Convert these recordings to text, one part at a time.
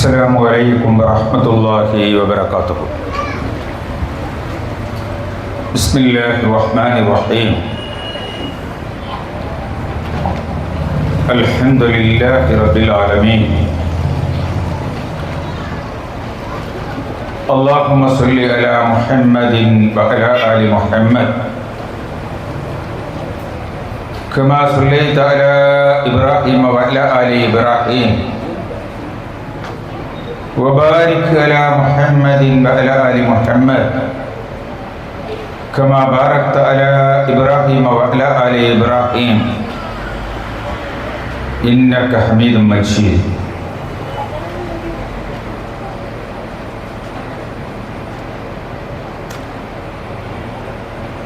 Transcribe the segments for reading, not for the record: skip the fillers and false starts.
السلام عليكم ورحمة الله وبركاته. بسم الله الرحمن الرحيم. الحمد لله رب العالمين. اللهم صل على محمد وعلى آل محمد كما صليت على إبراهيم وعلى آل إبراهيم وبارك على محمد وعلى آل محمد كما باركت على إبراهيم وعلى آل إبراهيم إنك حميد مجيد.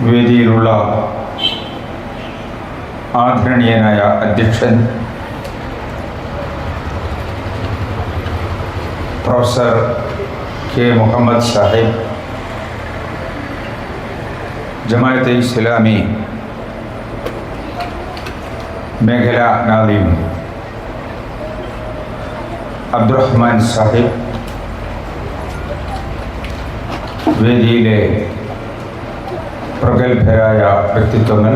വേദിയിലുള്ള ആദരണീയനായ അധ്യക്ഷൻ professor K Muhammad Sahib, Jamaat-e Islami മേഖലാ നാദിം അബ്ദുറഹ്മാൻ സാഹിബ്, വേദിയിലെ പ്രഗത്ഭരായ വ്യക്തിത്വങ്ങൾ,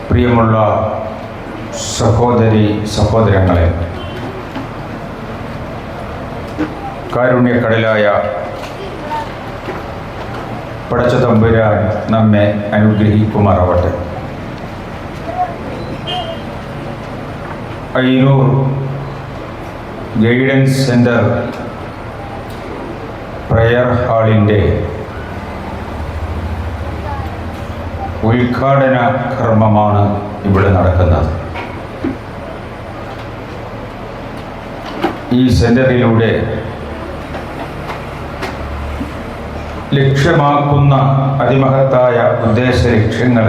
പ്രിയമുള്ള സഹോദരി സഹോദരങ്ങളെ, കാരുണ്യക്കടലായ പടച്ച തമ്പുരാൻ നമ്മെ അനുഗ്രഹിക്കുമാറാവട്ടെ. അയ്യൂർ ഗൈഡൻസ് സെൻറ്റർ പ്രയർ ഹാളിൻ്റെ ഉദ്ഘാടന കർമ്മമാണ് ഇവിടെ നടക്കുന്നത്. ഈ സെൻറ്ററിലൂടെ ലക്ഷ്യമാക്കുന്ന അതിമഹത്തായ ഉദ്ദേശ ലക്ഷ്യങ്ങൾ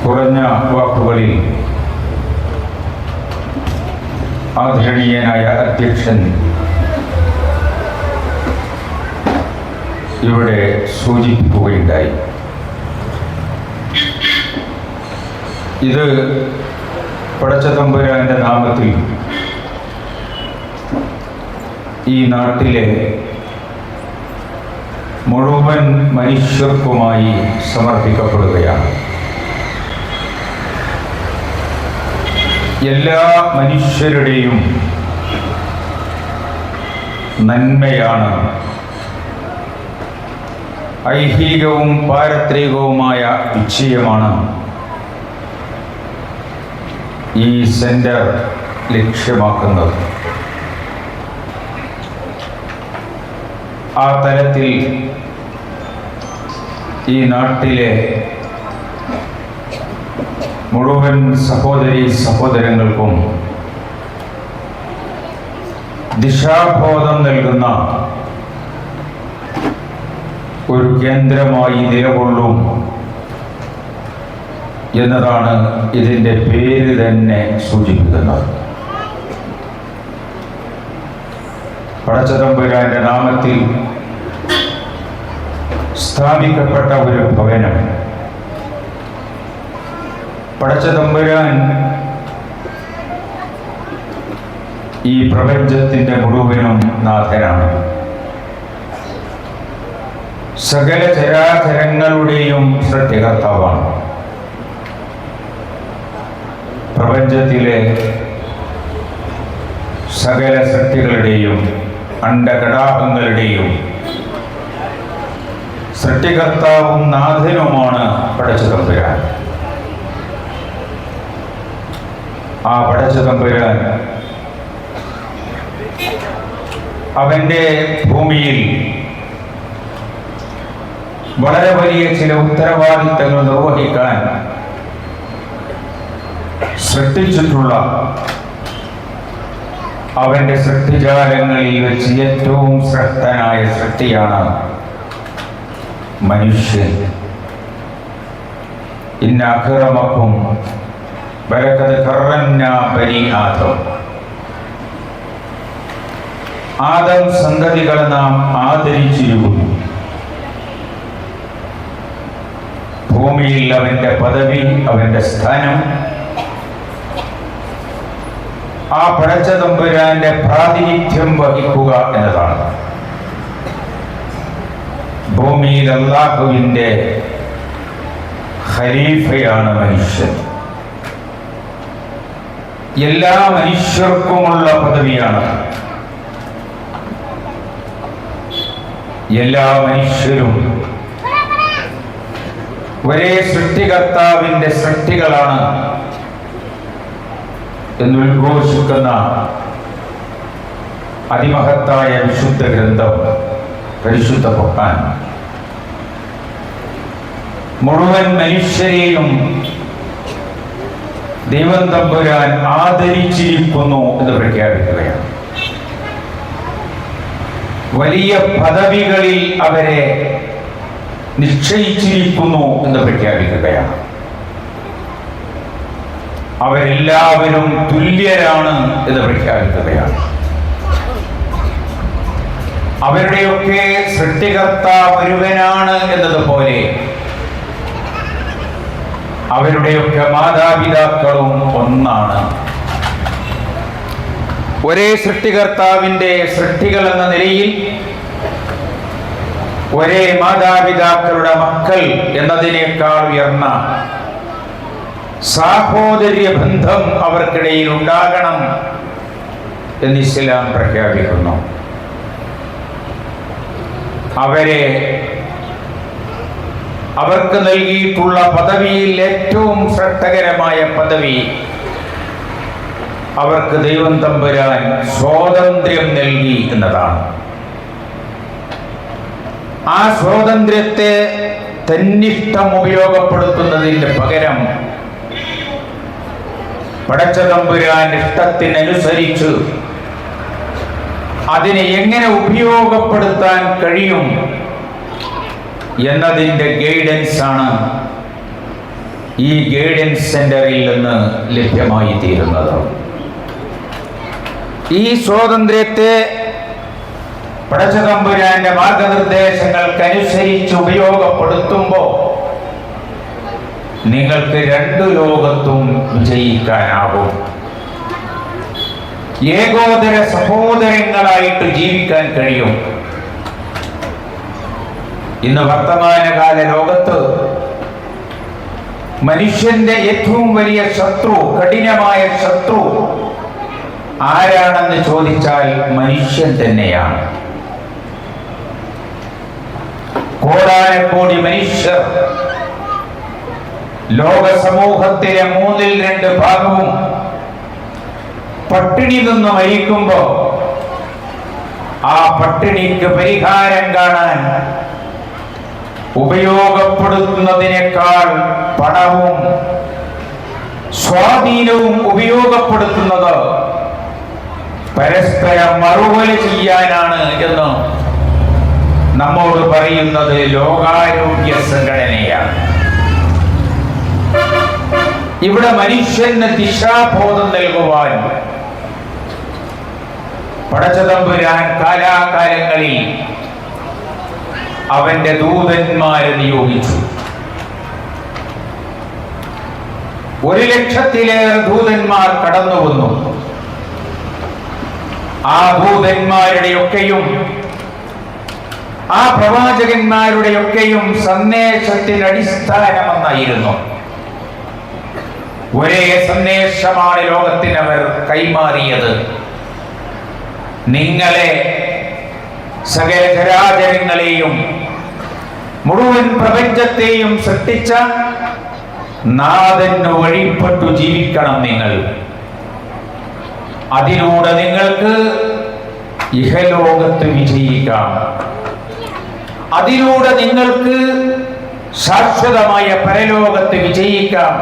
കുറഞ്ഞ വാക്കുകളിൽ ആദരണീയനായ അധ്യക്ഷൻ ഇവിടെ സൂചിപ്പിക്കുകയുണ്ടായി. ഇത് പടച്ച തമ്പുരാന്റെ നാമത്തിൽ ഈ നാട്ടിലെ മുഴുവൻ മനുഷ്യർക്കുമായി സമർപ്പിക്കപ്പെടുകയാണ്. എല്ലാ മനുഷ്യരുടെയും നന്മയാണ് ഐഹികവും പാരത്രികവുമായ വിജയമാണ് ഈ സെന്റർ ലക്ഷ്യമാക്കുന്നത്. ആ തലത്തിൽ ഈ നാട്ടിലെ മുഴുവൻ സഹോദരി സഹോദരങ്ങൾക്കും ദിശാബോധം നൽകുന്ന ഒരു കേന്ദ്രമായി നിലകൊള്ളും എന്നതാണ് ഇതിൻ്റെ പേര് തന്നെ സൂചിപ്പിക്കുന്നത്. പടച്ച തമ്പുരാന്റെ നാമത്തിൽ സ്ഥാപിക്കപ്പെട്ട ഒരു ഭവനം. പടച്ച തമ്പുരാൻ ഈ പ്രപഞ്ചത്തിൻ്റെ മുഴുവനും നാഥനാണ്. സകല ചരാചരങ്ങളുടെയും സൃഷ്ടികർത്താവാണ്. പ്രപഞ്ചത്തിലെ സകല സൃഷ്ടികളുടെയും അണ്ടകടാഹങ്ങളുടെയും സൃഷ്ടികർത്താവും നാഥനുമാണ് പടച്ച തമ്പുരാൻ. ആ പടച്ച തമ്പുരാൻ അവൻ്റെ ഭൂമിയിൽ വളരെ വലിയ ചില ഉത്തരവാദിത്തങ്ങൾ നിർവഹിക്കാൻ സൃഷ്ടിച്ചിട്ടുള്ള അവൻ്റെ സൃഷ്ടിജാലങ്ങളിൽ വെച്ച് ഏറ്റവും ശ്രേഷ്ഠനായ സൃഷ്ടിയാണ് മനുഷ്യൻ. ഇന്ന അക്രമക്കും വലഖദ് കറംനാ ബനി ആദം. ആദം സന്തതികളെ നാം ആദരിച്ചിരിക്കുന്നു. ഭൂമിയിൽ അവൻ്റെ പദവി, അവൻ്റെ സ്ഥാനം ആ പടച്ച തമ്പുരാന്റെ പ്രാതിനിധ്യം വഹിക്കുക എന്നതാണ്. ഭൂമിയിൽ അല്ലാഹുവിന്റെ ഖലീഫയാണ് മനുഷ്യൻ. എല്ലാ മനുഷ്യർക്കുമുള്ള പദവിയാണ്. എല്ലാ മനുഷ്യരും ഒരേ സൃഷ്ടികർത്താവിന്റെ സൃഷ്ടികളാണ് എന്നുദ്ഘോഷിക്കുന്ന അതിമഹത്തായ വിശുദ്ധ ഗ്രന്ഥം പരിശുദ്ധ ഖുർആൻ മുഴുവൻ മനുഷ്യരെയും ദൈവം തമ്പുരാൻ ആദരിച്ചിരിക്കുന്നു എന്ന് പ്രഖ്യാപിക്കുകയാണ്. വലിയ പദവികളിൽ അവരെ നിശ്ചയിച്ചിരിക്കുന്നു എന്ന് പ്രഖ്യാപിക്കുകയാണ്. അവരെല്ലാവരും തുല്യരാണ് എന്ന് പ്രഖ്യാപിക്കുകയാണ്. അവരുടെയൊക്കെ സൃഷ്ടികർത്താവ് ഒരുവനാണ് എന്നതുപോലെ അവരുടെയൊക്കെ മാതാപിതാക്കളും ഒന്നാണ്. ഒരേ സൃഷ്ടികർത്താവിന്റെ സൃഷ്ടികൾ എന്ന നിലയിൽ ഒരേ മാതാപിതാക്കളുടെ മക്കൾ എന്നതിനേക്കാൾ ഉയർന്ന സാഹോദര്യ ബന്ധം അവർക്കിടയിൽ ഉണ്ടാകണം എന്ന് ഇസ്ലാം പ്രഖ്യാപിക്കുന്നു. അവർക്ക് നൽകിയിട്ടുള്ള പദവിയിൽ ഏറ്റവും ശ്രദ്ധകരമായ പദവി അവർക്ക് ദൈവം തമ്പുരാൻ സ്വാതന്ത്ര്യം നൽകി എന്നതാണ്. ആ സ്വാതന്ത്ര്യത്തെ തന്നിഷ്ടം ഉപയോഗപ്പെടുത്തുന്നതിന് പകരം പടച്ച തമ്പുരാൻ ഇഷ്ടത്തിനനുസരിച്ച് അതിനെ എങ്ങനെ ഉപയോഗപ്പെടുത്താൻ കഴിയും എന്നതിൻ്റെ ഗൈഡൻസ് ആണ് ഈ ഗൈഡൻസ് സെന്ററിൽ നിന്ന് ലഭ്യമായി തീരുന്നത്. ഈ സ്വാതന്ത്ര്യത്തെ പടച്ച തമ്പുരാന്റെ മാർഗനിർദ്ദേശങ്ങൾക്കനുസരിച്ച് ഉപയോഗപ്പെടുത്തുമ്പോൾ നിങ്ങൾക്ക് രണ്ടു ലോകത്തും വിജയിക്കാനാവും. ഏകോദര സഹോദരങ്ങളായിട്ട് ജീവിക്കാൻ കഴിയും. ഇന്ന് വർത്തമാനകാല ലോകത്ത് മനുഷ്യന്റെ ഏറ്റവും വലിയ ശത്രു, കഠിനമായ ശത്രു ആരാണെന്ന് ചോദിച്ചാൽ മനുഷ്യൻ തന്നെയാണ്. കോടാനക്കോടി മനുഷ്യർ ലോക സമൂഹത്തിലെ 2/3 ഭാഗവും പട്ടിണി നിന്ന് മരിക്കുമ്പോ ആ പട്ടിണിക്ക് പരിഹാരം കാണാൻ ഉപയോഗപ്പെടുത്തുന്നതിനേക്കാൾ പണവും സ്വാധീനവും ഉപയോഗപ്പെടുത്തുന്നത് പരസ്പരം മറുകൊല ചെയ്യാനാണ് എന്ന് നമ്മോട് പറയുന്നത് ലോകാരോഗ്യ സംഘടനയാണ്. ഇവിടെ മനുഷ്യന് ദിശാബോധം നൽകുവാൻ പടച്ച തമ്പുരാൻ കാലാകാലങ്ങളിൽ അവന്റെ ദൂതന്മാരെ നിയോഗിച്ചു. 1,00,000-ലേറെ ദൂതന്മാർ കടന്നു വന്നു. ആ ദൂതന്മാരുടെയൊക്കെയും ആ പ്രവാചകന്മാരുടെയൊക്കെയും സന്ദേശത്തിന് അടിസ്ഥാനമെന്നായിരുന്നു. ഒരേ സന്ദേശമാണ് ലോകത്തിന് അവർ കൈമാറിയത്. നിങ്ങളെ, സകല ചരാചരങ്ങളെയും മുഴുവൻ പ്രപഞ്ചത്തെയും സൃഷ്ടിച്ച നാഥന് വഴിപ്പെട്ടു ജീവിക്കണം നിങ്ങൾ. അതിലൂടെ നിങ്ങൾക്ക് ഇഹലോകത്ത് വിജയിക്കാം. അതിലൂടെ നിങ്ങൾക്ക് ശാശ്വതമായ പരലോകത്ത് വിജയിക്കാം.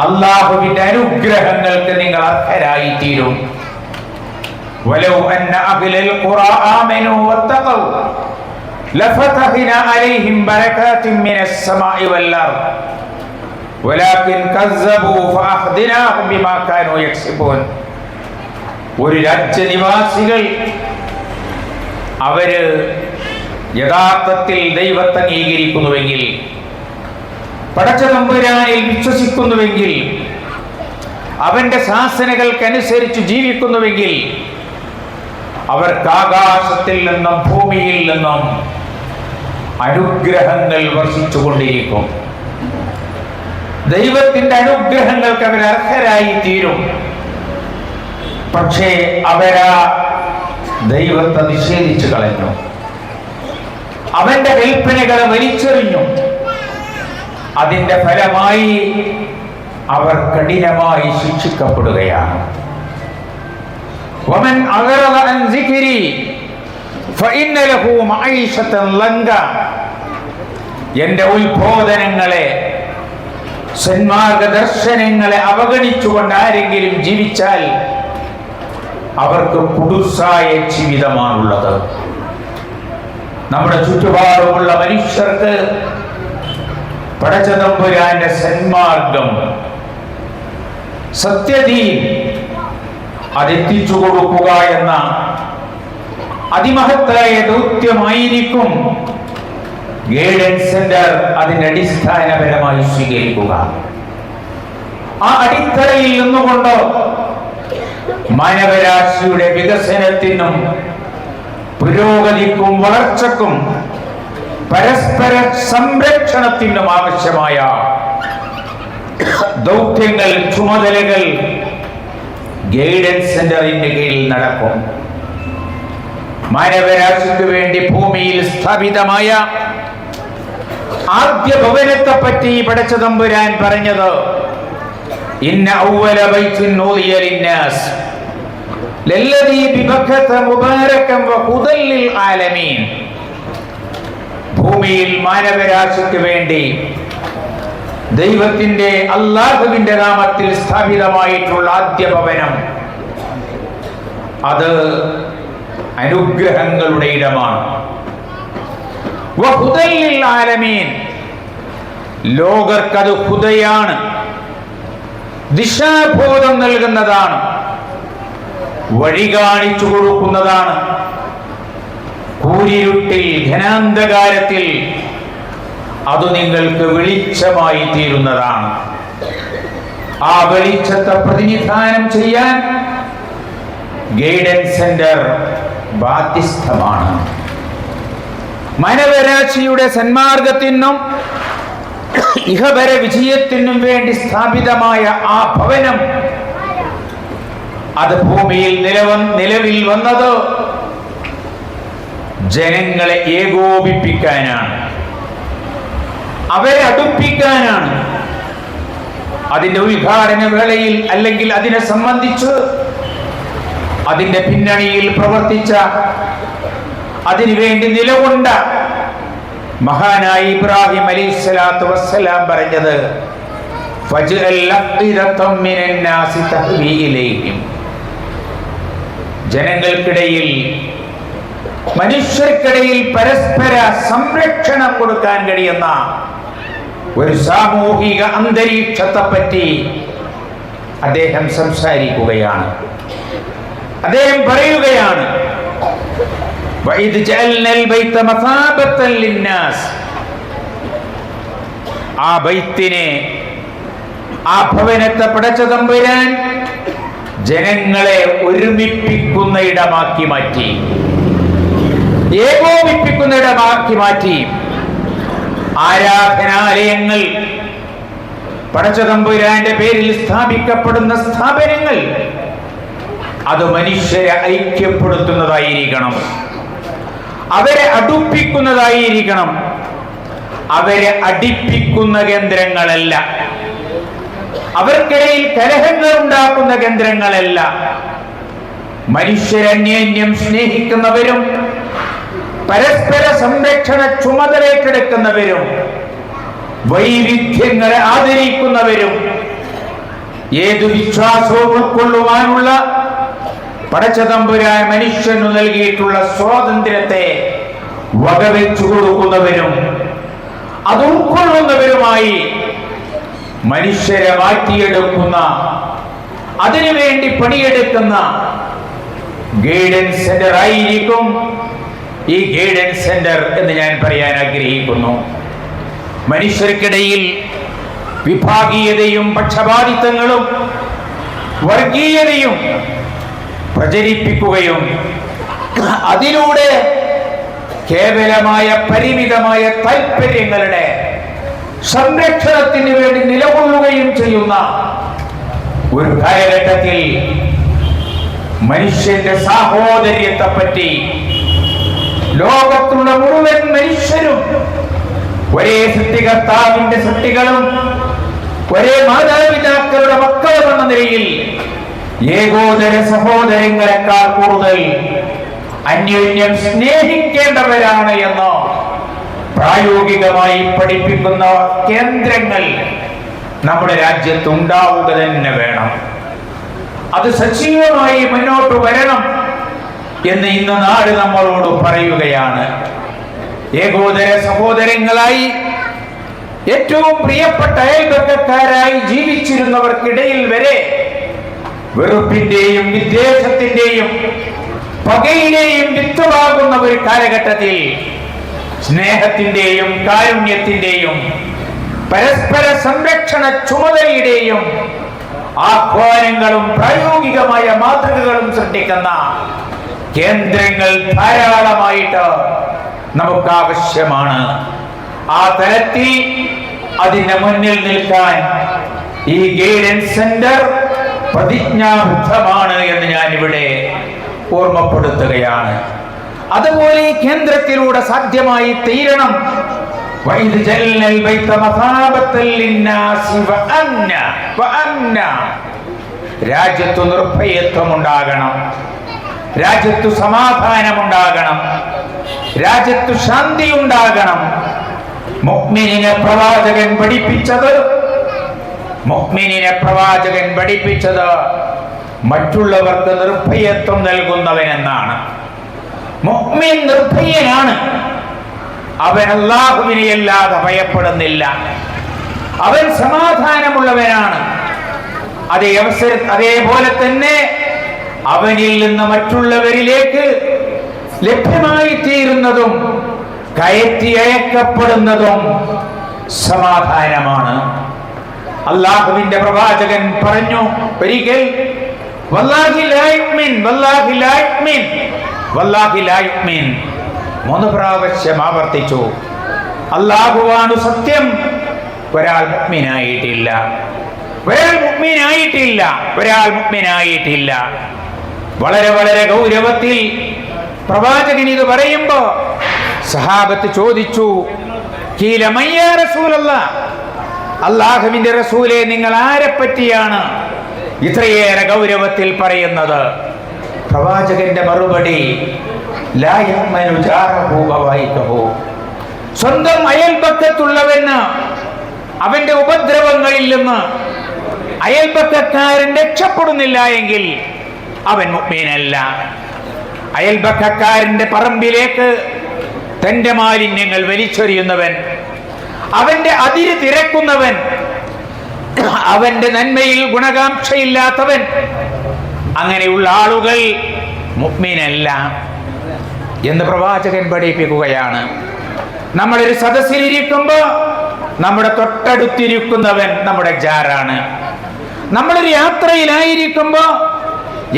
അല്ലാഹുവിന്റെ അനുഗ്രഹങ്ങൾക്ക് നിങ്ങൾ അർഹരായിത്തീരും. വലൗ അന്ന അഹ്ലൽ ഖുറാ ആമനൂ വത്തഖൂ ലഫതഹ്നാ അലൈഹിം ബറകാതിൻ മിനസ് സമാഇ വൽ അർദ് വലാകിൻ കസ്സബൂ ഫഅഖ്ദിനാഹും ബിമാ കാനൂ യക്സിബൂൻ. ഒരു രാജ്യനിവാസികൾ അവര് യഥാർത്ഥത്തിൽ ദൈവത്തെ അംഗീകരിക്കുന്നുവെങ്കിൽ, പടച്ച തമ്പുരാനിൽ വിശ്വസിക്കുന്നുവെങ്കിൽ അവന്റെ ശാസനകൾക്കനുസരിച്ച് ജീവിക്കുന്നുവെങ്കിൽ അവർക്ക് ആകാശത്തിൽ നിന്നും ഭൂമിയിൽ നിന്നും അനുഗ്രഹങ്ങൾ വർഷിച്ചുകൊണ്ടിരിക്കും. ദൈവത്തിന്റെ അനുഗ്രഹങ്ങൾക്ക് അവർ അർഹരായി തീരും. പക്ഷേ അവരാ ദൈവത്തെ നിഷേധിച്ചു കളഞ്ഞു, അവന്റെ കൽപ്പനകളെ വലിച്ചെറിഞ്ഞു. അതിന്റെ ഫലമായി അവർ കഠിനമായി ശിക്ഷിക്കപ്പെടുകയാണ്. വമൻ അഗറദ അൻ സിക്രി ഫഇന്ന ലഹു മഈശതൻ ലങ്ക. എന്റെ ഉത്ബോധനങ്ങളെ, സന്മാർഗദർശനങ്ങളെ അവഗണിച്ചുകൊണ്ട് ആരെങ്കിലും ജീവിച്ചാൽ അവർക്ക് കുടുസായ ജീവിതമാണുള്ളത്. നമ്മുടെ ചുറ്റുപാടുമുള്ള മനുഷ്യർക്ക് പടച്ചതമ്പുരാന്റെ സന്മാർഗം, സത്യദീൻ അതെത്തിച്ചു കൊടുക്കുക എന്ന അതിമഹത്തായ ദൗത്യമായിരിക്കും ഗൈഡൻസ് സെന്റർ അതിന്റെ അടിസ്ഥാനപരമായി സ്വീകരിക്കുക. ആ അടിത്തറയിൽ നിന്നുകൊണ്ട് മാനവരാശിയുടെ വികസനത്തിനും പുരോഗതിക്കും വളർച്ചക്കും പരസ്പര സംരക്ഷണത്തിനും ആവശ്യമായ ദൗത്യങ്ങൾ, ചുമതലകൾ ഗൈഡൻസ് സെന്ററിന്റെ കീഴിൽ നടക്കും. മാനവരാശിക്ക് വേണ്ടി ഭൂമിയിൽ സ്ഥാപിതമായ ആദ്യ ഭവനത്തെ പറ്റി പടച്ചതമ്പുരാൻ പറഞ്ഞത്, ഇന്ന അവ്വല ബൈത്തിൻ നൂദിയ ലിന്നാസ് ലല്ലദീ ബിബക്കത മുബാരകൻ വഹുദൽ ലിൽ ആലമീൻ. ഭൂമിയിൽ മാനവരാശിക്ക് വേണ്ടി ദൈവത്തിന്റെ, അല്ലാഹുവിന്റെ നാമത്തിൽ സ്ഥാപിതമായിട്ടുള്ള ആദ്യ ഭവനം അത് അനുഗ്രഹങ്ങളുടെ ഇടമാണ്. വഹുദൽ ലിൽ ആലമീൻ, ലോകർക്കത് ഹുദയാണ്, ദിശാബോധം നൽകുന്നതാണ്, വഴി കാണിച്ചു കൊടുക്കുന്നതാണ്. കൂരിരുട്ടിൽ, ഘനാന്ധകാരത്തിൽ അത് നിങ്ങൾക്ക് വെളിച്ചമായി തീരുന്നതാണ്. ആ വെളിച്ചത്തെ പ്രതിനിധാനം ചെയ്യാൻ ഗൈഡൻസ് സെന്റർ ബാധ്യസ്ഥമാണ്. മാനവരാശിയുടെ സന്മാർഗത്തിനും ഇഹപര വിജയത്തിനും വേണ്ടി സ്ഥാപിതമായ ആ ഭവനം അത് ഭൂമിയിൽ നിലവിൽ വന്നത് ജനങ്ങളെ ഏകോപിപ്പിക്കാനാണ്, അവരെ അടുപ്പിക്കാനാണ്. അതിന്റെ ഉദ്ഘാടന വേളയിൽ അല്ലെങ്കിൽ അതിനെ സംബന്ധിച്ച് അതിന്റെ പിന്നണിയിൽ പ്രവർത്തിച്ച, അതിനുവേണ്ടി നിലകൊണ്ട മഹാനായ ഇബ്രാഹിം അലൈഹിസ്സലാത്തു വസ്സലാം പറഞ്ഞത്, ഫജ്അൽ അഫ്ഇദതം മിനന്നാസി തഹ്വി ഇലൈഹിം. ജനങ്ങൾക്കിടയിൽ, മനുഷ്യർക്കിടയിൽ പരസ്പര സംരക്ഷണം കൊടുക്കാൻ കഴിയുന്ന ഒരു സാമൂഹിക അന്തരീക്ഷത്തെ പറ്റി അദ്ദേഹം സംസാരിക്കുകയാണ്. അദ്ദേഹം പറയുകയാണ്, വഇദ് ജഅൽനൽ ബൈത മസാബത്തൻ ലിന്നാസ്. ആ ബൈത്തിനെ, ആ ഭവനത്തെ പടച്ചതമ്പുരാൻ ജനങ്ങളെ ഒരുമിപ്പിക്കുന്ന ഇടമാക്കി മാറ്റി, ഏകോപിപ്പിക്കുന്ന ഇടമാക്കി മാറ്റി. ആരാധനാലയങ്ങൾ, പടച്ചതമ്പുരാന്റെ പേരിൽ സ്ഥാപിക്കപ്പെടുന്ന സ്ഥാപനങ്ങൾ അത് മനുഷ്യരെ ഐക്യപ്പെടുത്തുന്നതായിരിക്കണം, അവരെ അടുപ്പിക്കുന്നതായിരിക്കണം, അവരെ അടിപ്പിക്കുന്ന കേന്ദ്രങ്ങളല്ല, അവർക്കിടയിൽ കലഹങ്ങൾ ഉണ്ടാക്കുന്ന കേന്ദ്രങ്ങളല്ല. മനുഷ്യരന്യോന്യം സ്നേഹിക്കുന്നവരും പരസ്പര സംരക്ഷണ ചുമതല ഏറ്റെടുക്കുന്നവരും വൈവിധ്യങ്ങളെ ആദരിക്കുന്നവരും ഏതു വിശ്വാസവും ഉൾക്കൊള്ളുവാനുള്ള പടച്ചതമ്പുരാൻ മനുഷ്യനു നൽകിയിട്ടുള്ള സ്വാതന്ത്ര്യത്തെ വകവെച്ചു കൊടുക്കുന്നവരും അത് ഉൾക്കൊള്ളുന്നവരുമായി മനുഷ്യരെ മാറ്റിയെടുക്കുന്ന, അതിനുവേണ്ടി പണിയെടുക്കുന്ന ഗൈഡൻസ് സെന്റർ ആയിരിക്കും ഈ ഗൈഡൻസ് സെന്റർ എന്ന് ഞാൻ പറയാൻ ആഗ്രഹിക്കുന്നു. മനുഷ്യർക്കിടയിൽ വിഭാഗീയതയും പക്ഷപാതിത്വങ്ങളും വർഗീയതയും പ്രചരിപ്പിക്കുകയും അതിലൂടെ കേവലമായ പരിമിതമായ താല്പര്യങ്ങളുടെ സംരക്ഷണത്തിന് വേണ്ടി നിലകൊള്ളുകയും ചെയ്യുന്ന ഒരു കാലഘട്ടത്തിൽ മനുഷ്യന്റെ സാഹോദര്യത്തെ പറ്റി ലോകത്തുള്ള മുഴുവൻ മനുഷ്യരും ഒരേ സൃഷ്ടികർത്താവിന്റെ സൃഷ്ടികളും ഒരേ മാതാപിതാക്കളുടെ മക്കളും എന്ന നിലയിൽ ഏകോദര സഹോദരങ്ങളെക്കാൾ കൂടുതൽ അന്യോന്യം സ്നേഹിക്കേണ്ടവരാണ് എന്ന് പ്രായോഗികമായി പഠിപ്പിക്കുന്ന കേന്ദ്രങ്ങൾ നമ്മുടെ രാജ്യത്ത് ഉണ്ടാവുക തന്നെ വേണം. അത് സജീവമായി മുന്നോട്ട് വരണം എന്ന് ഇന്ന് നാട് നമ്മളോട് പറയുകയാണ്. ഏകോദര സഹോദരങ്ങളായി ഏറ്റവും പ്രിയപ്പെട്ട അയൽപക്കക്കാരായി ജീവിച്ചിരുന്നവർക്കിടയിൽ വരെ വെറുപ്പിന്റെയും വിദ്വേഷത്തിന്റെയും പകയിലെയും വിത്തുവാകുന്ന ഒരു കാലഘട്ടത്തിൽ സ്നേഹത്തിന്റെയും കാരുണ്യത്തിന്റെയും പരസ്പര സംരക്ഷണ ചുമതലയുടെയും ആഹ്വാനങ്ങളും പ്രായോഗികമായ മാതൃകകളും സൃഷ്ടിക്കുന്ന കേന്ദ്രങ്ങൾ ധാരാളമായിട്ട് നമുക്ക് ആവശ്യമാണ്. ആ തലത്തിൽ അതിന്റെ മുന്നിൽ നിൽക്കാൻ ഈ ഗൈഡൻസ് സെന്റർ പ്രതിജ്ഞാബദ്ധമാണ് എന്ന് ഞാൻ ഇവിടെ ഓർമ്മപ്പെടുത്തുകയാണ്. അതുപോലെ ഈ കേന്ദ്രത്തിലൂടെ സാധ്യമായി തീരണം. രാജ്യത്തു നിർഭയത്വം ഉണ്ടാകണം, രാജ്യത്തു സമാധാനമുണ്ടാകണം, രാജ്യത്തു ശാന്തി ഉണ്ടാകണം. മുഅ്മിനിനെ പ്രവാചകൻ പഠിപ്പിച്ചത് മറ്റുള്ളവർക്ക് നിർഭയത്വം നൽകുന്നവനെന്നാണ്. മുഅ്മിൻ നിർഭയനാണ്. അവൻ അല്ലാഹുവിനെ അല്ലാതെ ഭയപ്പെടുന്നില്ല. അവൻ സമാധാനമുള്ളവനാണ്. അതേപോലെ തന്നെ അവനിൽ നിന്ന് മറ്റുള്ളവരിലേക്ക് ലഭ്യമായി തീരുന്നതും കയറ്റി അയക്കപ്പെടുന്നതും സമാധാനമാണ്. അല്ലാഹുവിന്റെ പ്രവാചകൻ പറഞ്ഞു ഒരിക്കൽ, വല്ലാഹി ലാ യുഅ്മിൻ, വല്ലാഹി ലാ യുഅ്മിൻ, വല്ലാഹി ലാ യുഅ്മിൻ 3 പ്രാവശ്യം ആവർത്തിച്ചു. അല്ലാഹുവാണ് സത്യം, ഒരാൾ മുഅ്മിനായിട്ടില്ല, ഒരാൾ മുഅ്മിനായിട്ടില്ല. വളരെ വളരെ ഗൗരവത്തിൽ പ്രവാചകൻ ഇത് പറയുമ്പോ സഹാബത്ത് ചോദിച്ചു, ഖീല മൻ യാ റസൂലല്ലാഹ്, അല്ലാഹുവിന്റെ റസൂലേ, നിങ്ങൾ ആരെ പറ്റിയാണ് ഇത്രയേറെ ഗൗരവത്തിൽ പറയുന്നത്? പ്രവാചകന്റെ മറുപടി, ലാ യഅ്മനു ജാറഹു ബവായികഹു, സ്വന്തം അയൽപക്കത്തുള്ളവന് അവന്റെ ഉപദ്രവങ്ങളിൽ നിന്ന് അയൽപക്കക്കാരൻ രക്ഷപ്പെടുന്നില്ല എങ്കിൽ അവൻ മുഅ്മിനല്ല. അയൽപക്കക്കാരന്റെ പറമ്പിലേക്ക് തന്റെ മാലിന്യങ്ങൾ വലിച്ചെറിയുന്നവൻ, അവന്റെ അതിര് തിരക്കുന്നവൻ, അവന്റെ നന്മയിൽ ഗുണകാംക്ഷയില്ലാത്തവൻ, അങ്ങനെയുള്ള ആളുകൾ മുഅ്മിനല്ല എന്ന് പ്രവാചകൻ പഠിപ്പിക്കുകയാണ്. നമ്മളൊരു സദസ്സിലിരിക്കുമ്പോൾ നമ്മുടെ തൊട്ടടുത്തിരിക്കുന്നവൻ നമ്മുടെ ജാറാണ്. നമ്മളൊരു യാത്രയിലായിരിക്കുമ്പോൾ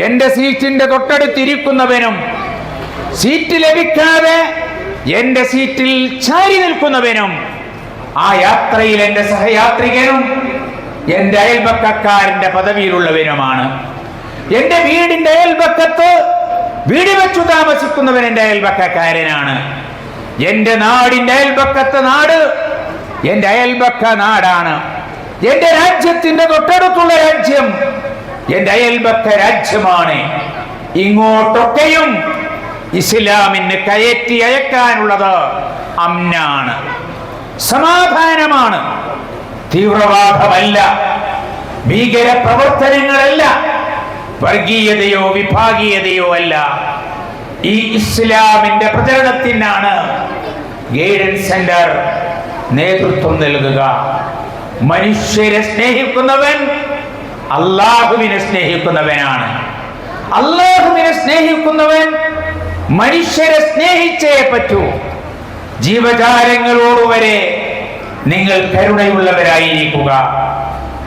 എൻ്റെ സീറ്റിന്റെ തൊട്ടടുത്തിരിക്കുന്നവനും സീറ്റ് ലഭിക്കാതെ എൻ്റെ സീറ്റിൽ ചാരി നിൽക്കുന്നവനും ആ യാത്രയിൽ എൻ്റെ സഹയാത്രികനും എൻ്റെ അയൽപക്കക്കാരന്റെ പദവിയിലുള്ളവനുമാണ്. എൻ്റെ വീടിന്റെ അയൽപക്കത്ത് വീട് വെച്ചു താമസിക്കുന്നവൻ എൻ്റെ അയൽപക്കക്കാരനാണ്. എൻ്റെ നാടിന്റെ അയൽപക്കത്ത് നാട് എൻ്റെ അയൽപക്ക നാടാണ്. എൻ്റെ രാജ്യത്തിന്റെ തൊട്ടടുത്തുള്ള രാജ്യം എൻ്റെ അയൽപക്ക രാജ്യമാണ്. ഇങ്ങോട്ടൊക്കെയും ഇസ്ലാമിന് കയറ്റി അയക്കാനുള്ളത് അമ്നാണ്, സമാധാനമാണ്, തീവ്രവാദമല്ല, ഭീകര പ്രവർത്തനങ്ങളല്ല, വർഗീയതയോ വിഭാഗീയതയോ അല്ല. ഈ ഇസ്ലാമിന്റെ പ്രചരണത്തിനാണ് ഗൈഡൻസ് സെന്റർ നേതൃത്വം നൽകുക. മനുഷ്യരെ സ്നേഹിക്കുന്നവൻ അല്ലാഹുവിനെ സ്നേഹിക്കുന്നവനാണ്. അല്ലാഹുവിനെ സ്നേഹിക്കുന്നവൻ മനുഷ്യരെ സ്നേഹിച്ചേ പറ്റൂ. ജീവജാലങ്ങളോട് വരെ നിങ്ങൾ കരുണയുള്ളവരായിരിക്കുക.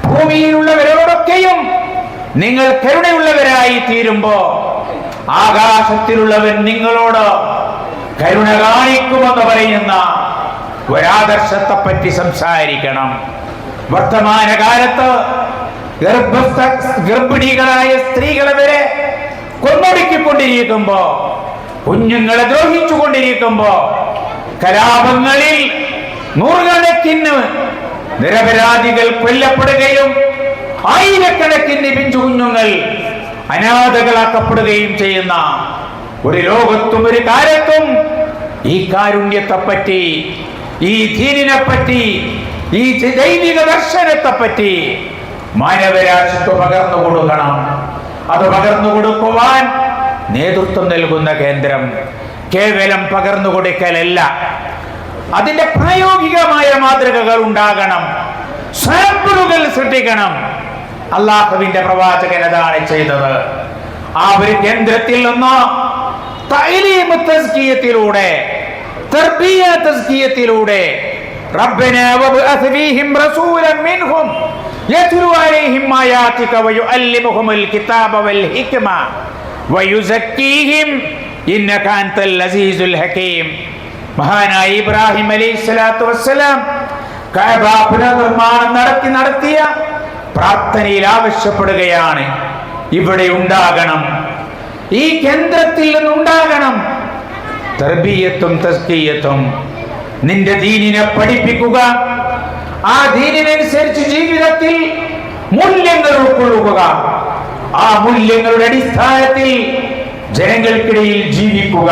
ഭൂമിയിലുള്ളവരോടൊക്കെയും നിങ്ങൾ കരുണയുള്ളവരായി തീരുമ്പോ ആകാശത്തിലുള്ളവൻ നിങ്ങളോട് കരുണ കാണിക്കുമെന്ന് പറയുന്ന ഒരാദർശത്തെ പറ്റി സംസാരിക്കണം. വർത്തമാനകാലത്ത് ഗർഭിണികളായ സ്ത്രീകളെ വരെ കൊന്നൊടുക്കിക്കൊണ്ടിരിക്കുമ്പോ, കുഞ്ഞുങ്ങളെ ദ്രോഹിച്ചുകൊണ്ടിരിക്കുമ്പോ, കലാപങ്ങളിൽ നൂറുകണക്കിന് നിരപരാധികൾ കൊല്ലപ്പെടുകയും ആയിരക്കണക്കിന് പിഞ്ചു കുഞ്ഞുങ്ങൾ അനാഥകളാക്കപ്പെടുകയും ചെയ്യുന്ന ഒരു ലോകത്തും ഒരു കാലത്തും ഈ കാരുണ്യത്തെപ്പറ്റി, ഈ ദീനിനെ പറ്റി, ഈ ദൈവിക ദർശനത്തെ പറ്റി മാനവരാശിക്ക് പകർന്നു കൊടുക്കണം. അത് പകർന്നു കൊടുക്കുവാൻ നേതൃത്വം നൽകുന്ന കേന്ദ്രം കേവലം പകർന്നു കൊടുക്കലല്ല, അതിന്റെ പ്രായോഗികമായ മാതൃകകൾ ഉണ്ടാകണം, സാമ്പിളുകൾ സൃഷ്ടിക്കണം. അല്ലാഹുവിന്റെ പ്രവാചകൻ അതാണ് ചെയ്തത്. ആ ഒരു കേന്ദ്രത്തിൽ നിന്ന് തഅലീം തസ്കിയത്തിലൂടെ, തർബിയ തസ്കിയത്തിലൂടെ റബ്ബനാ വബഅസ് ഫീഹിം റസൂലൻ മിൻഹും യത്ലു അലൈഹിം ആയാതിക വയുഅല്ലിമുഹുൽ കിതാബ വൽ ഹിക്മ വയുസക്കീഹിം ഇന്നക അൻതൽ അസീസുൽ ഹകീം. മഹാനായ ഇബ്രാഹിം അലൈഹിസ്സലാത്തു വസ്സലാം കഅബ പുനർനിർമ്മാണം നടത്തിയ പ്രാർത്ഥനയിൽ ആവശ്യപ്പെടുകയാണ്, ഇവിടെ ഉണ്ടാകണം, ഈ കേന്ദ്രത്തിൽ നിന്നുണ്ടാകണം തർബിയത്തും തസ്കിയത്തും. നിന്റെ ദീനിനെ പഠിപ്പിക്കുക, ആ ദീനിനനുസരിച്ച് ജീവിതത്തിൽ മൂല്യങ്ങൾ ഉൾക്കൊള്ളുക, ആ മൂല്യങ്ങളുടെ അടിസ്ഥാനത്തിൽ ജനങ്ങൾക്കിടയിൽ ജീവിക്കുക.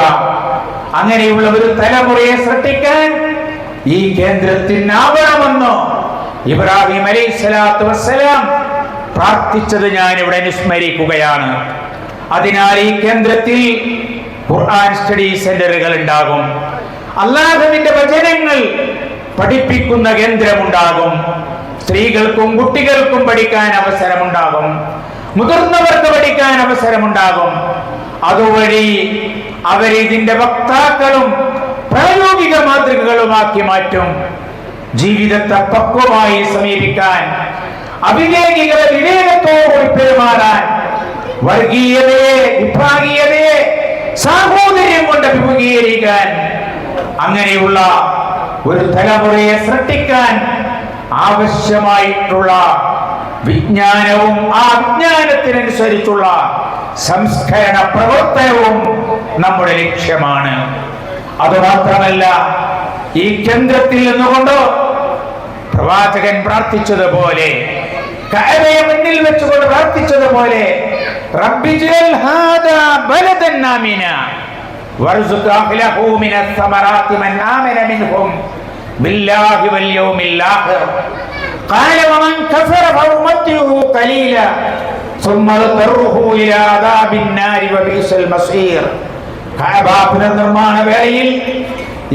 അങ്ങനെയുള്ള ഒരു തലമുറയെ സൃഷ്ടിക്കാൻ ഈ കേന്ദ്രത്തിനാവണമെന്ന് ഇബ്രാഹിം അലൈഹിസ്സലാത്തു വസ്സലാം പ്രാർത്ഥിച്ചത് ഞാൻ ഇവിടെ അനുസ്മരിക്കുകയാണ്. അതിനാൽ ഈ കേന്ദ്രത്തിൽ ഖുർആൻ സ്റ്റഡി സെന്ററുകൾ ഉണ്ടാകും, അല്ലാഹുവിന്റെ വചനങ്ങൾ പഠിപ്പിക്കുന്ന കേന്ദ്രമുണ്ടാകും, സ്ത്രീകൾക്കും കുട്ടികൾക്കും പഠിക്കാൻ അവസരമുണ്ടാകും, മുതിർന്നവർക്ക് പഠിക്കാൻ അവസരമുണ്ടാകും. അതുവഴി അവരിതിന്റെ വക്താക്കളും പ്രായോഗിക മാതൃകകളുമാക്കി മാറ്റും. ജീവിതത്തെ പക്വമായി സമീപിക്കാൻ, അവിവേകികളെ വിവേകത്തോടെ പെരുമാറാൻ, വർഗീയതയെ വിഭാഗീയതയെ സാഹോദര്യം കൊണ്ട് അഭിമുഖീകരിക്കാൻ, അങ്ങനെയുള്ള ഒരു തലമുറയെ സൃഷ്ടിക്കാൻ ആവശ്യമായിട്ടുള്ള വിജ്ഞാനവും ആ വിജ്ഞാനത്തിനനുസരിച്ചുള്ള സംസ്കരണ പ്രവർത്തനവും നമ്മുടെ ലക്ഷ്യമാണ്. അതുമാത്രമല്ല, ഈ കേന്ദ്രത്തിൽ നിന്നുകൊണ്ട് പ്രവാചകൻ പ്രാർത്ഥിച്ചതുപോലെ, കഅബയെ മുന്നിൽ വെച്ചുകൊണ്ട് പ്രാർത്ഥിച്ചതുപോലെ, റബ്ബിജ്അൽ ഹാദാ ബലദൻ ആമിന വർസുഖ് അഹ്ലഹു മിനസ് സമറാത്തി മൻ ആമന മിൻഹും ബില്ലാഹി വൽ യൗമിൽ ആഖിർ ഖാല വമൻ കഫറ ഫഉമത്തിഹു ഖലീല ثم اضطره الى عذاب النار وبئس المصير. കഅബ പുനർനിർമ്മാണ വേളയിൽ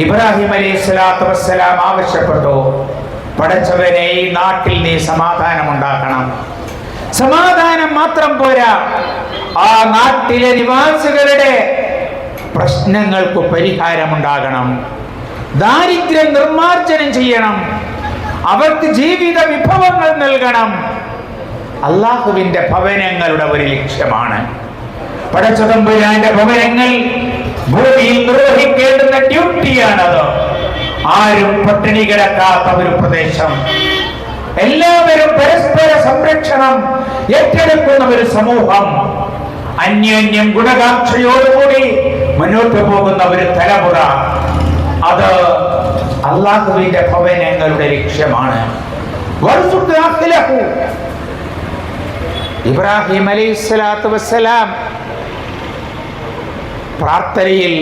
ഇബ്രാഹിം അലൈഹിസ്സലാത്തു വസ്സലാം ആവശ്യപ്പെട്ടു, പടച്ചവനെ ഈ നാട്ടിൽ നീ സമാധാനം ഉണ്ടാക്കണം. സമാധാനം മാത്രം പോരാ, ആ നാട്ടിലെ നിവാസികളുടെ പ്രശ്നങ്ങൾക്ക് പരിഹാരമുണ്ടാകണം, ദാരിദ്ര്യം നിർമ്മാർജ്ജനം ചെയ്യണം, അവർക്ക് ജീവിത വിഭവങ്ങൾ നൽകണം. അല്ലാഹുവിന്റെ ഭവനങ്ങളുടെ ഒരു ലക്ഷ്യമാണ്. പടച്ചതമ്പുരാന്റെ ഭവനങ്ങൾ ഭൂമിയിൽ നിർവഹിക്കേണ്ടുന്ന ഡ്യൂട്ടിയാണത്. ആരും പട്ടിണി കിടക്കാത്ത ഒരു പ്രദേശം, എല്ലാവരും പരസ്പര സംരക്ഷണം ഏറ്റെടുക്കുന്ന ഒരു സമൂഹം, അന്യോന്യം ഗുണകാംക്ഷയോടുകൂടി മുന്നോട്ട് പോകുന്ന ഒരു തലമുറ, അത് അല്ലാഹുവിന്റെ ഭവനങ്ങളുടെ ലക്ഷ്യമാണ്. ഇബ്രാഹിം അലൈഹിസ്സലാത്തു വസ്സലാം പ്രാർത്ഥനയിൽ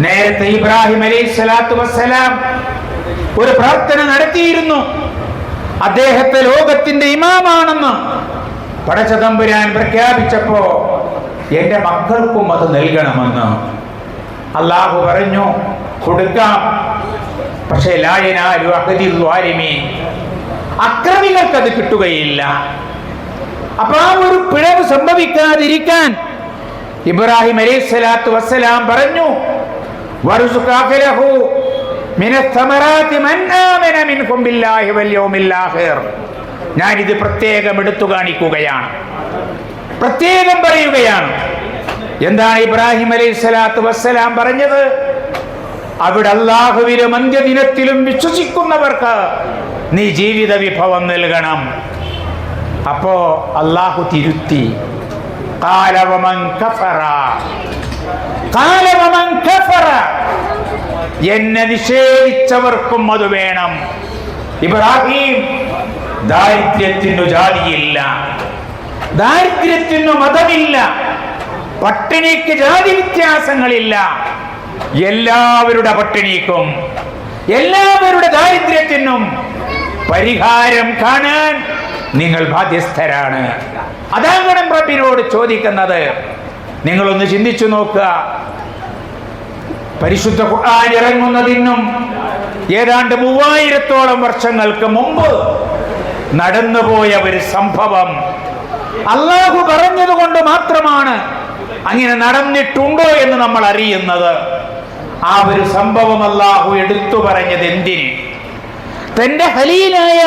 നേരത്തെ ഇബ്രാഹിം അലൈഹിസ്സലാത്തു വസ്സലാം ഒരു പ്രാർത്ഥന നടത്തിയിരുന്നു. അദ്ദേഹത്തെ ലോകത്തിന്റെ ഇമാമാണെന്ന് പടച്ചതമ്പുരാൻ പ്രഖ്യാപിച്ചപ്പോ എന്റെ മക്കൾക്കും അത് നൽകണമെന്ന് അല്ലാഹു പറഞ്ഞു, കൊടുക്കാം. പക്ഷേ ലാ യനാലു അഹദിൽ ളാലിമീൻ, അക്രമികൾക്കത് കിട്ടുകയില്ല. അപ്പൊ ആ ഒരു പിഴവ് സംഭവിക്കാതിരിക്കാൻ ഇബ്രാഹിം അലൈഹിസ്സലാത്തു വസ്സലാം പറഞ്ഞു, വർസുഖ് അഹ്ലഹു മിനസ് സമറാത്തി മൻ ആമന മിൻഹും ബില്ലാഹി വൽ യൗമിൽ ആഖിർ ഞാനിത് പ്രത്യേകം എടുത്തു കാണിക്കുകയാണ്, പ്രത്യേകം പറയുകയാണ്. എന്താണ് ഇബ്രാഹിം അലൈഹിസ്സലാത്തു വസ്സലാം പറഞ്ഞത്? അവിടെ അല്ലാഹുവിലും അന്ത്യദിനത്തിലും വിശ്വസിക്കുന്നവർക്ക് നീ ജീവിത വിഭവം നൽകണം. അപ്പോ അല്ലാഹു തിരുത്തി, ഖാല വമൻ കഫറ, ഖാല വമൻ കഫറ, എന്നെ നിഷേധിച്ചവർക്കും അത് വേണം. ഇബ്രാഹിം, ദാരിദ്ര്യത്തിനു ജാതിയില്ല, ദാരിദ്ര്യത്തിനു മതമില്ല, പട്ടിണിക്ക് ജാതി വ്യത്യാസങ്ങളില്ല. എല്ലാവരുടെ പട്ടിണിക്കും എല്ലാവരുടെ ദാരിദ്ര്യത്തിനും പരിഹാരം കാണാൻ നിങ്ങൾ ബാധ്യസ്ഥരാണ്. അതാകണം റബ്ബിനോട് ചോദിക്കുന്നത്. നിങ്ങളൊന്ന് ചിന്തിച്ചു നോക്കുക. പരിശുദ്ധ ഖുർആൻ ഇറങ്ങുന്നതിനും ഏതാണ്ട് 3000-ഓളം വർഷങ്ങൾക്ക് മുമ്പ് നടന്നുപോയ ഒരു സംഭവം അല്ലാഹു പറഞ്ഞതുകൊണ്ട് മാത്രമാണ് അങ്ങനെ നടന്നിട്ടുണ്ടോ എന്ന് നമ്മൾ അറിയുന്നത്. ആ ഒരു സംഭവം അല്ലാഹു എടുത്തു പറഞ്ഞത് എന്തിന്? തന്റെ ഖലീലായ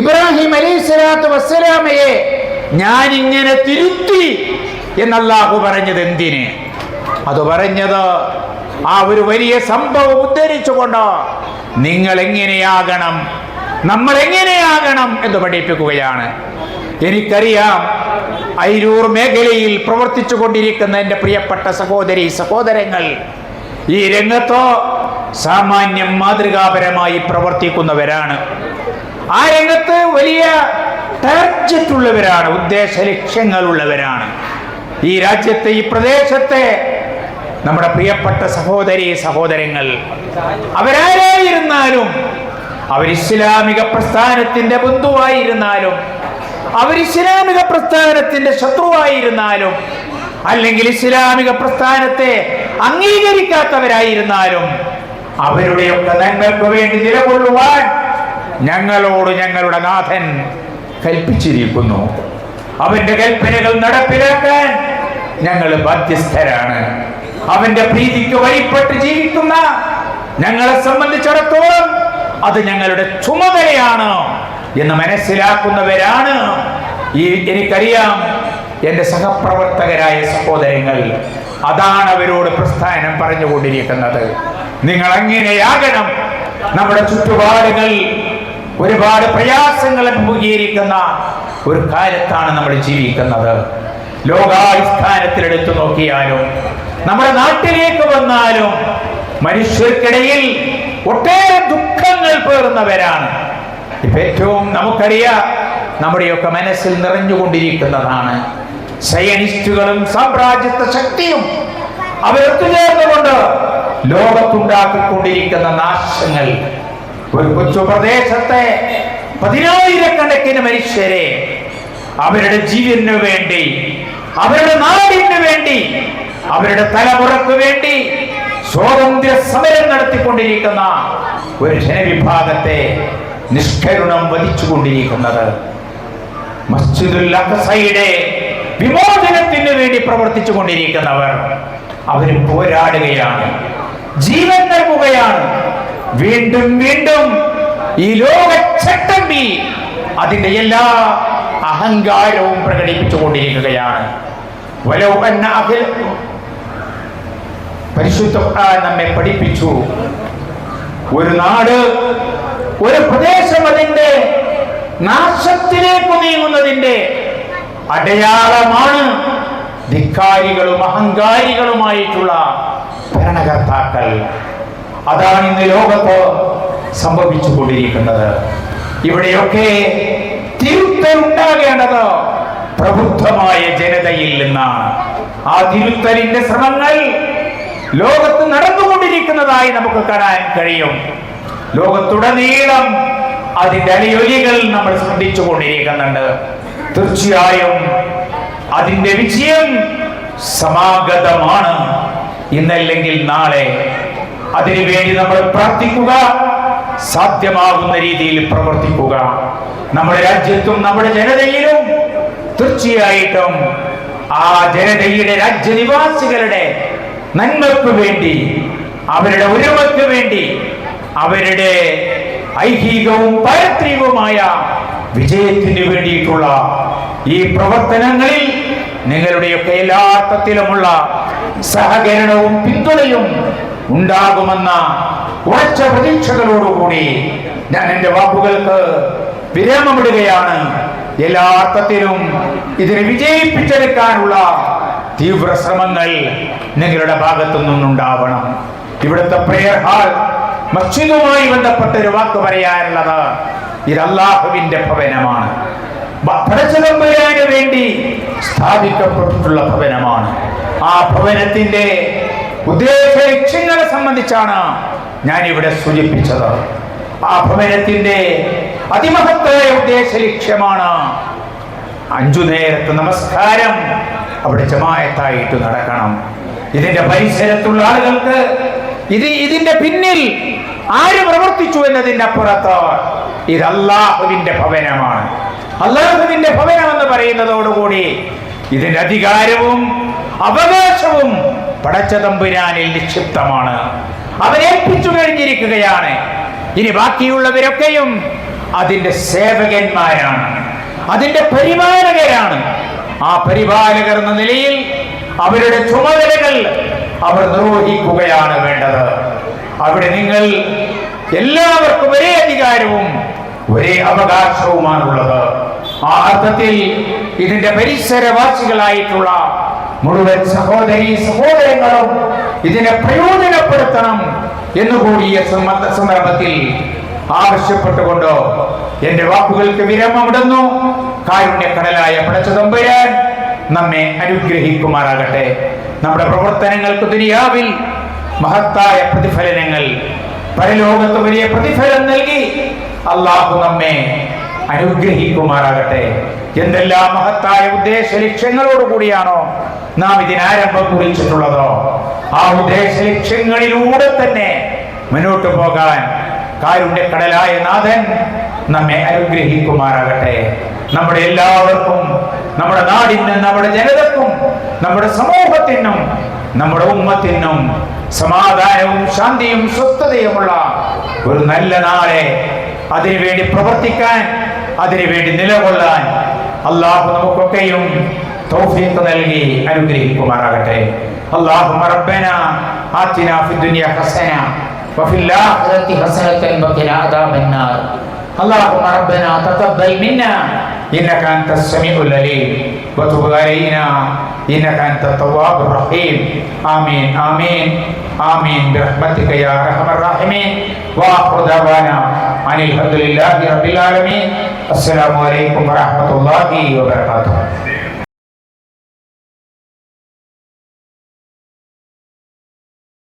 ഇബ്രാഹിം അലൈഹിസ്സലാത്തു വസ്സലാമയെ ഞാൻ ഇങ്ങനെ തിരുത്തി എന്ന് അല്ലാഹു പറഞ്ഞത് എന്തിന്? അത് പറഞ്ഞത് ആ ഒരു വലിയ സംഭവം ഉദ്ധരിച്ചുകൊണ്ട് നിങ്ങൾ എങ്ങനെയാകണം, നമ്മൾ എങ്ങനെയാകണം എന്ന് പഠിപ്പിക്കുകയാണ്. എനിക്കറിയാം, അയിരൂർ മേഖലയിൽ പ്രവർത്തിച്ചു കൊണ്ടിരിക്കുന്ന എൻ്റെ പ്രിയപ്പെട്ട സഹോദരി സഹോദരങ്ങൾ ഈ രംഗത്തോ സാമാന്യം മാതൃകാപരമായി പ്രവർത്തിക്കുന്നവരാണ്. ആ രംഗത്ത് വലിയ ടാർജറ്റ് ഉള്ളവരാണ്, ഉദ്ദേശ ലക്ഷ്യങ്ങളുള്ളവരാണ്. ഈ രാജ്യത്തെ, ഈ പ്രദേശത്തെ നമ്മുടെ പ്രിയപ്പെട്ട സഹോദരി സഹോദരങ്ങൾ അവരാരായിരുന്നാലും, അവർ ഇസ്ലാമിക പ്രസ്ഥാനത്തിന്റെ ബന്ധുവായിരുന്നാലും, അവർ ഇസ്ലാമിക പ്രസ്ഥാനത്തിന്റെ ശത്രുവായിരുന്നാലും, അല്ലെങ്കിൽ ഇസ്ലാമിക പ്രസ്ഥാനത്തെ അംഗീകരിക്കാത്തവരായിരുന്നാലും, അവരുടെയൊക്കെ നന്മയ്ക്ക് വേണ്ടി നിലകൊള്ളുവാൻ ഞങ്ങളോട് ഞങ്ങളുടെ നാഥൻ കൽപ്പിച്ചിരിക്കുന്നു. അവന്റെ കൽപ്പനകൾ നടപ്പിലാക്കാൻ ഞങ്ങൾ ബാധ്യസ്ഥരാണ്. അവന്റെ പ്രീതിക്ക് വഴിപ്പെട്ട് ജീവിക്കുന്ന ഞങ്ങളെ സംബന്ധിച്ചിടത്തോളം അത് ഞങ്ങളുടെ ചുമതലയാണ് എന്ന് മനസ്സിലാക്കുന്നവരാണ് എനിക്കറിയാം എൻ്റെ സഹപ്രവർത്തകരായ സഹോദരങ്ങൾ. അതാണ് അവരോട് പ്രസ്ഥാനം പറഞ്ഞുകൊണ്ടിരിക്കുന്നത്. നിങ്ങൾ എങ്ങനെയാകണം? നമ്മുടെ ചുറ്റുപാടുകൾ ഒരുപാട് പ്രയാസങ്ങൾ അഭിമുഖീകരിക്കുന്ന ഒരു കാലത്താണ് നമ്മൾ ജീവിക്കുന്നത്. ലോകാടിസ്ഥാനത്തിലെടുത്തു നോക്കിയാലും നമ്മുടെ നാട്ടിലേക്ക് വന്നാലും മനുഷ്യർക്കിടയിൽ ഒട്ടേറെ ദുഃഖങ്ങൾ പേറുന്നവരാണ്. ഇപ്പൊ ഏറ്റവും നമുക്കറിയാം, നമ്മുടെയൊക്കെ മനസ്സിൽ നിറഞ്ഞുകൊണ്ടിരിക്കുന്നതാണ് സയനിസ്റ്റുകളും സാമ്രാജ്യത്വ ശക്തിയും അവരൊത്തുചേർന്നുകൊണ്ട് ലോകത്തുണ്ടാക്കിക്കൊണ്ടിരിക്കുന്ന നാശങ്ങൾ. ഒരു കൊച്ചു പ്രദേശത്തെ 10,000-കണക്കിന് മനുഷ്യരെ അവരുടെ ജീവന് വേണ്ടി, അവരുടെ നാടിന് വേണ്ടി, അവരുടെ തലമുറക്ക് വേണ്ടി സ്വാതന്ത്ര്യ സമരം നടത്തിക്കൊണ്ടിരിക്കുന്ന ഒരു ജനവിഭാഗത്തെ നിഷ്കരുണം വധിച്ചുകൊണ്ടിരിക്കുന്നത്. മസ്ജിദുൽ അഖ്സയുടെ വിമോചനത്തിന് വേണ്ടി പ്രവർത്തിച്ചു കൊണ്ടിരിക്കുന്നവർ അവർ പോരാടുകയാണ്, ജീവൻ നൽകുകയാണ്. വീണ്ടും വീണ്ടും ഈ ലോക ചട്ടമ്പി അതിന്റെ എല്ലാ അഹങ്കാരവും പ്രകടിപ്പിച്ചു കൊണ്ടിരിക്കുകയാണ്. പരിശുദ്ധ നമ്മെ പഠിപ്പിച്ചു, ഒരു നാട്, ഒരു പ്രദേശം അതിന്റെ നാശത്തിലേക്ക് നീങ്ങുന്നതിന്റെ അടയാളമാണ് ധിക്കാരികളും അഹങ്കാരികളുമായിട്ടുള്ള ഭരണകർത്താക്കൾ. അതാണ് ഇന്ന് ലോകത്ത് സംഭവിച്ചു കൊണ്ടിരിക്കുന്നത്. ഇവിടെയൊക്കെ തിരുത്തൽ ഉണ്ടാകേണ്ടത് പ്രബുദ്ധമായ ജനതയിൽ നിന്നാണ്. ആ തിരുത്തലിന്റെ ശ്രമങ്ങൾ ലോകത്ത് നടന്നുകൊണ്ടിരിക്കുന്നതായി നമുക്ക് കാണാൻ കഴിയും. ലോകത്തുടനീളം അതിന്റെ അലയൊലികൾ നമ്മൾ ശ്രദ്ധിച്ചു കൊണ്ടിരിക്കുന്നുണ്ട്. തീർച്ചയായും അതിന്റെ വിജയം സമാഗതമാണ്. ഇന്നല്ലെങ്കിൽ നാളെ അതിനുവേണ്ടി നമ്മൾ പ്രാർത്ഥിക്കുക, സാധ്യമാകുന്ന രീതിയിൽ പ്രവർത്തിക്കുക. നമ്മുടെ രാജ്യത്തും നമ്മുടെ ജനതയിലും തീർച്ചയായിട്ടും ആ ജനതയുടെ രാജ്യനിവാസികളുടെ നന്മയ്ക്ക് വേണ്ടി, അവരുടെ ഒരുമയ്ക്ക് വേണ്ടി, അവരുടെ ഐഹികവും പാരത്രികവുമായ വിജയത്തിന് വേണ്ടിയിട്ടുള്ള ഈ പ്രവർത്തനങ്ങളിൽ നിങ്ങളുടെയൊക്കെ എല്ലാ അർത്ഥത്തിലുമുള്ള സഹകരണവും പിന്തുണയും ഉണ്ടാകുമെന്ന ഉറച്ച പ്രതീക്ഷകളോടുകൂടി ഞാൻ എൻ്റെ വാക്കുകൾക്ക് വിരാമമിടുകയാണ്. എല്ലാ അർത്ഥത്തിലും ഇതിനെ വിജയിപ്പിച്ചെടുക്കാനുള്ള തീവ്ര ശ്രമങ്ങൾ നിങ്ങളുടെ ഭാഗത്തു നിന്നുണ്ടാവണം. ഇവിടുത്തെ പ്രേയർ ഹാൾ മസ്ജിദുമായി ബന്ധപ്പെട്ട ഒരു വാക്ക് പറയാനുള്ളത്, ഇത് അല്ലാഹുവിന്റെ ഭവനമാണ്. പടച്ചതമ്പുരാന് വേണ്ടി സ്ഥാപിക്കപ്പെട്ടിട്ടുള്ള ഭവനമാണ്. ആ ഭവനത്തിന്റെ ഉദ്ദേശ ലക്ഷ്യങ്ങളെ സംബന്ധിച്ചാണ് ഞാൻ ഇവിടെ സൂചിപ്പിച്ചത്. ആ ഭവനത്തിന്റെ അതിമഹത്തായ ഉദ്ദേശ ലക്ഷ്യമാണ് 5 നേരത്തെ നമസ്കാരം അവിടെ ജമാഅത്തായിട്ട് നടക്കണം. ഇതിന്റെ പരിസരത്തുള്ള ആളുകൾക്ക് ഇതിന്റെ പിന്നിൽ ആര് പ്രവർത്തിച്ചു എന്നതിന്റെ അപ്പുറത്ത് ഇത് അല്ലാഹുവിന്റെ ഭവനമാണ്. അല്ലാഹുവിന്റെ ഭവനം എന്ന് പറയുന്നതോടുകൂടി ഇതിന്റെ അധികാരവും അവകാശവും പടച്ച തമ്പുരാനിൽ നിക്ഷിപ്തമാണ്. അവനേൽപ്പിച്ചു കഴിഞ്ഞിരിക്കുകയാണ്. ഇനി ബാക്കിയുള്ളവരൊക്കെയും അതിന്റെ സേവകന്മാരാണ്, അതിന്റെ പരിപാലകരാണ്. ആ പരിപാലകർ എന്ന നിലയിൽ അവരുടെ ചുമതലകൾ അവർ നിർവഹിക്കുകയാണ് വേണ്ടത്. അവിടെ നിങ്ങൾ എല്ലാവർക്കും ഒരേ അധികാരവും ഒരേ അവകാശവുമാണുള്ളത്. ആ അർത്ഥത്തിൽ ഇതിന്റെ പരിസരവാസികളായിട്ടുള്ള മുഴുവൻ സഹോദരീ സഹോദരങ്ങളും ഇതിനെ പ്രയോജനപ്പെടുത്തണം എന്നുകൂടി ഈ സന്ദർഭത്തിൽ ആവശ്യപ്പെട്ടുകൊണ്ട് എന്റെ വാക്കുകൾക്ക് വിരാമമിടുന്നു. കാരുണ്യക്കടലായ പടച്ച തമ്പുരാൻ നമ്മെ അനുഗ്രഹിക്കുമാറാകട്ടെ. നമ്മുടെ പ്രവർത്തനങ്ങൾക്ക് ദുനിയാവിൽ മഹത്തായ പ്രതിഫലനങ്ങൾ, പരലോകത്ത് വലിയ പ്രതിഫലം നൽകി അള്ളാഹു നമ്മെ അനുഗ്രഹിക്കുമാറാകട്ടെ. എന്തെല്ലാം മഹത്തായ ഉദ്ദേശ ലക്ഷ്യങ്ങളോടുകൂടിയാണോ നാം ഇതിനാരംഭം കുറിച്ചിട്ടുള്ളതോ ആ ഉദ്ദേശ ലക്ഷ്യങ്ങളിലൂടെ തന്നെ മുന്നോട്ട് പോകാൻ കാരുണ്യക്കടലായ നാഥൻ നമ്മെ അനുഗ്രഹിക്കുമാറാകട്ടെ. നമ്മുടെ എല്ലാവർക്കും, നമ്മുടെ നാടിനും, നമ്മുടെ ജനതക്കും, നമ്മുടെ സമൂഹത്തിനും, നമ്മുടെ ഉമ്മത്തിനും സമാധാനവും ശാന്തിയും സ്വസ്ഥതയുമുള്ള ഒരു നല്ല നാളെ അതിനുവേണ്ടി പ്രവർത്തിക്കാൻ, അതിനുവേണ്ടി നിലകൊള്ളാൻ അല്ലാഹു നമുക്കൊക്കെയും തൗഫീഖ് നൽകി അനുഗ്രഹിക്കുമാറാകട്ടെ. അല്ലാഹുമ്മ റബ്ബനാ ആതിനാ ഫിദ്ദുനിയ ഹസന വഫിൽ ആഖിറതി ഹസനതൻ വഖിനാ അദാബന്നാർ. اللهم ربنا تقبل منا إنك أنت السميع العليم وتب علينا إنك أنت التواب الرحيم. آمين آمين آمين برحمتك يا أرحم الراحمين. وآخر دعوانا أن الحمد لله رب العالمين. السلام عليكم ورحمة الله وبركاته.